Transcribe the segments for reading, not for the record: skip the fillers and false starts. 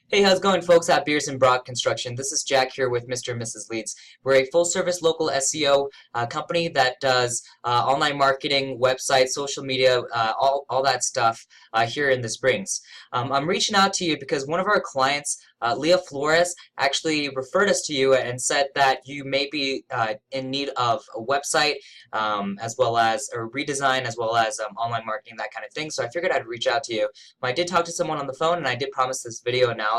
Hey, how's it going, folks at Beersandbrock Construction? This is Jack here with Mr. and Mrs. Leeds. We're a full-service local SEO company that does online marketing, websites, social media, all that stuff here in the Springs. I'm reaching out to you because one of our clients, Leah Flores, actually referred us to you and said that you may be in need of a website as well as a redesign, as well as online marketing, that kind of thing. So I figured I'd reach out to you. I did talk to someone on the phone, and I did promise this video analysis,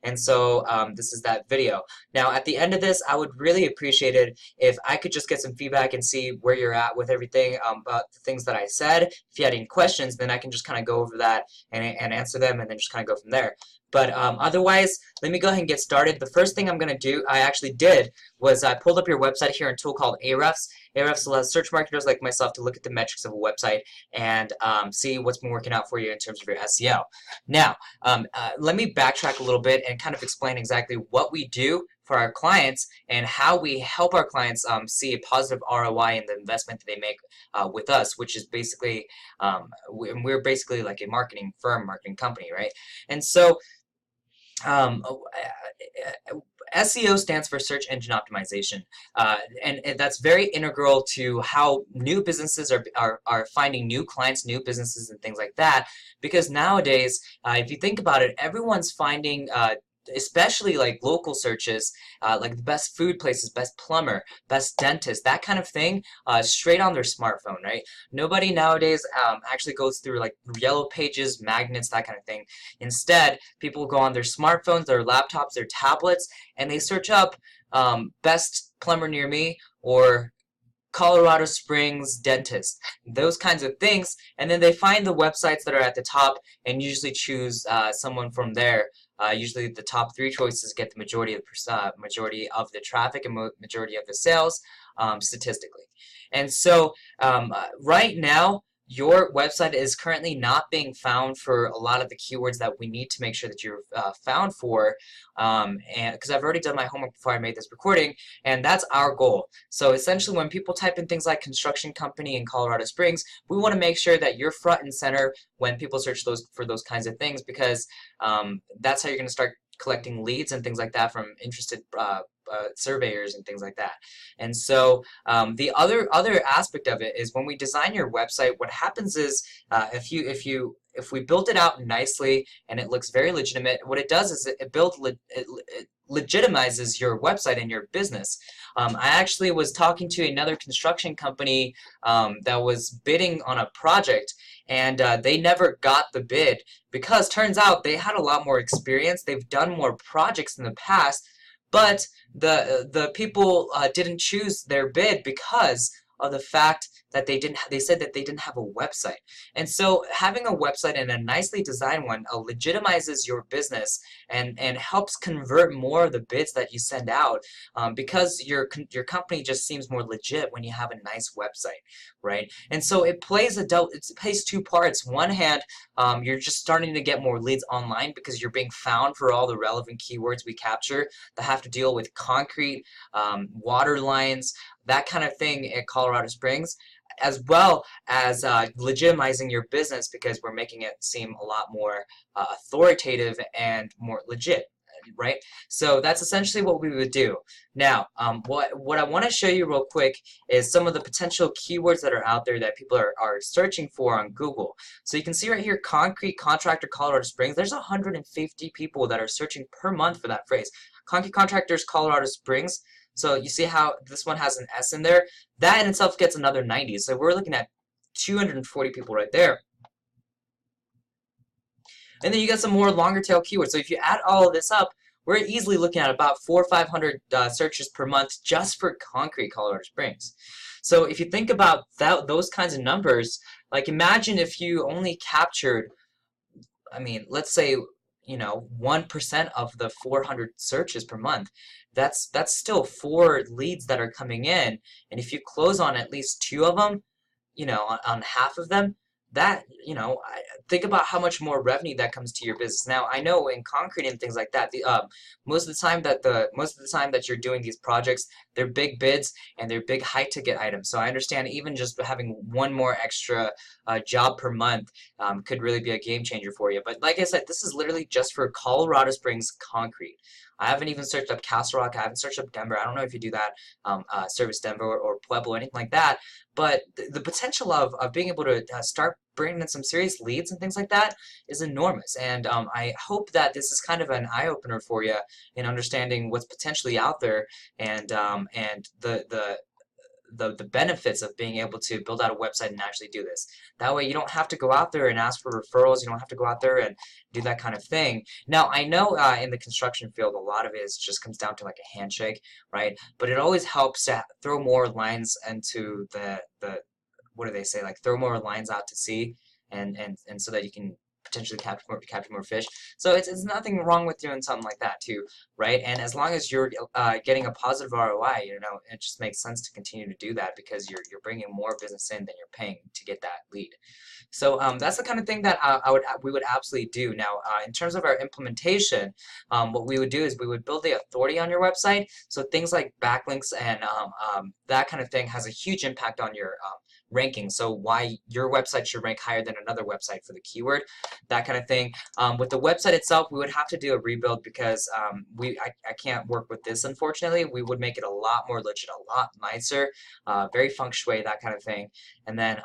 and so this is that video. Now, at the end of this, I would really appreciate it if I could just get some feedback and see where you're at with everything about the things that I said. If you had any questions, then I can just kind of go over that and answer them, and then just kind of go from there. But otherwise, let me go ahead and get started. The first thing I'm going to do, I actually did, was I pulled up your website here in a tool called Ahrefs. Ahrefs allows search marketers like myself to look at the metrics of a website and see what's been working out for you in terms of your SEO. Now, let me backtrack a little bit and kind of explain exactly what we do for our clients and how we help our clients see a positive ROI in the investment that they make with us, which is basically, we're basically like a marketing firm, marketing company, right? And so um, SEO stands for search engine optimization, and that's very integral to how new businesses are finding new clients, new businesses, and things like that. Because nowadays, if you think about it, everyone's finding especially like local searches, like the best food places, best plumber, best dentist, that kind of thing, straight on their smartphone, right? Nobody nowadays actually goes through like yellow pages, magnets, that kind of thing. Instead, people go on their smartphones, their laptops, their tablets, and they search up best plumber near me, or Colorado Springs dentist, those kinds of things, and then they find the websites that are at the top and usually choose someone from there. Usually the top three choices get the majority of the traffic and majority of the sales, statistically. And so right now, your website is currently not being found for a lot of the keywords that we need to make sure that you're found for, and because I've already done my homework before I made this recording, and that's our goal. So essentially, when people type in things like construction company in Colorado Springs, we want to make sure that you're front and center when people search for those kinds of things, because that's how you're going to start collecting leads and things like that from interested surveyors and things like that. And so the other aspect of it is when we design your website, what happens is if we build it out nicely and it looks very legitimate, what it does is it legitimizes your website and your business. I actually was talking to another construction company that was bidding on a project, and they never got the bid because turns out they had a lot more experience. They've done more projects in the past, but the people didn't choose their bid because of the fact that they said that they didn't have a website. And so having a website, and a nicely designed one, legitimizes your business and helps convert more of the bids that you send out, because your company just seems more legit when you have a nice website, right? And so it plays two parts. One hand, you're just starting to get more leads online because you're being found for all the relevant keywords we capture that have to deal with concrete, water lines, that kind of thing at Colorado Springs, as well as legitimizing your business because we're making it seem a lot more authoritative and more legit, right? So that's essentially what we would do. Now, what I want to show you real quick is some of the potential keywords that are out there that people are searching for on Google. So you can see right here, concrete contractor Colorado Springs. There's 150 people that are searching per month for that phrase. Concrete contractors Colorado Springs. So you see how this one has an S in there? That in itself gets another 90. So we're looking at 240 people right there. And then you got some more longer tail keywords. So if you add all of this up, we're easily looking at about 400 or 500 searches per month just for concrete Colorado Springs. So if you think about those kinds of numbers, like imagine if you only captured, I mean, let's say, 1% of the 400 searches per month. That's still 4 leads that are coming in, and if you close on at least 2 of them, on half of them, that, think about how much more revenue that comes to your business. Now, I know in concrete and things like that, most of the time that you're doing these projects, they're big bids and they're big high ticket items. So I understand even just having one more extra job per month could really be a game changer for you. But like I said, this is literally just for Colorado Springs concrete. I haven't even searched up Castle Rock. I haven't searched up Denver. I don't know if you do that, Service Denver or Pueblo, anything like that. But the potential of being able to start bringing in some serious leads and things like that is enormous. And I hope that this is kind of an eye opener for you in understanding what's potentially out there, and the benefits of being able to build out a website and actually do this. That way you don't have to go out there and ask for referrals. You don't have to go out there and do that kind of thing. Now, I know in the construction field, a lot of it just comes down to like a handshake, right? But it always helps to throw more lines into the what do they say? Like throw more lines out to sea, and so that you can potentially capture more fish. So it's nothing wrong with doing something like that too, right? And as long as you're getting a positive ROI, it just makes sense to continue to do that because you're bringing more business in than you're paying to get that lead. So that's the kind of thing that we would absolutely do. Now, in terms of our implementation, what we would do is we would build the authority on your website. So things like backlinks and that kind of thing has a huge impact on your ranking. So why your website should rank higher than another website for the keyword, that kind of thing. With the website itself, we would have to do a rebuild because I can't work with this, unfortunately. We would make it a lot more legit, a lot nicer, very feng shui, that kind of thing. And then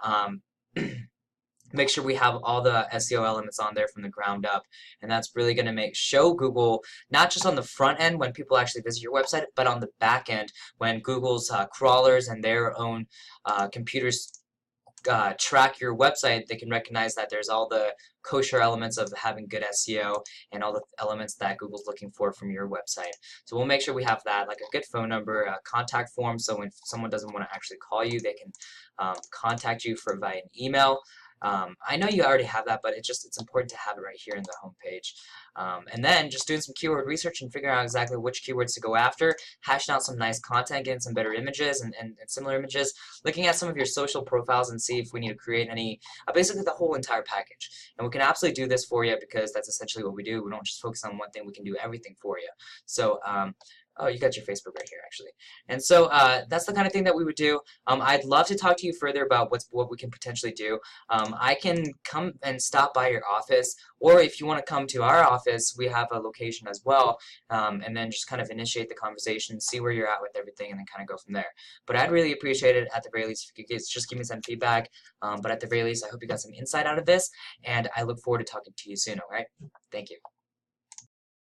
make sure we have all the SEO elements on there from the ground up. And that's really going to show Google, not just on the front end when people actually visit your website, but on the back end when Google's crawlers and their own computers track your website. They can recognize that there's all the kosher elements of having good SEO and all the elements that Google's looking for from your website. So we'll make sure we have that, like a good phone number, a contact form, so when someone doesn't want to actually call you, they can contact you via an email. I know you already have that, but it's important to have it right here in the homepage. And then just doing some keyword research and figuring out exactly which keywords to go after, hashing out some nice content, getting some better images and similar images, looking at some of your social profiles and see if we need to create any, basically the whole entire package. And we can absolutely do this for you because that's essentially what we do. We don't just focus on one thing, we can do everything for you. So, oh, you got your Facebook right here, actually. And so that's the kind of thing that we would do. I'd love to talk to you further about what we can potentially do. I can come and stop by your office, or if you want to come to our office, we have a location as well, and then just kind of initiate the conversation, see where you're at with everything, and then kind of go from there. But I'd really appreciate it, at the very least, if you could just give me some feedback. But at the very least, I hope you got some insight out of this, and I look forward to talking to you soon, all right? Thank you.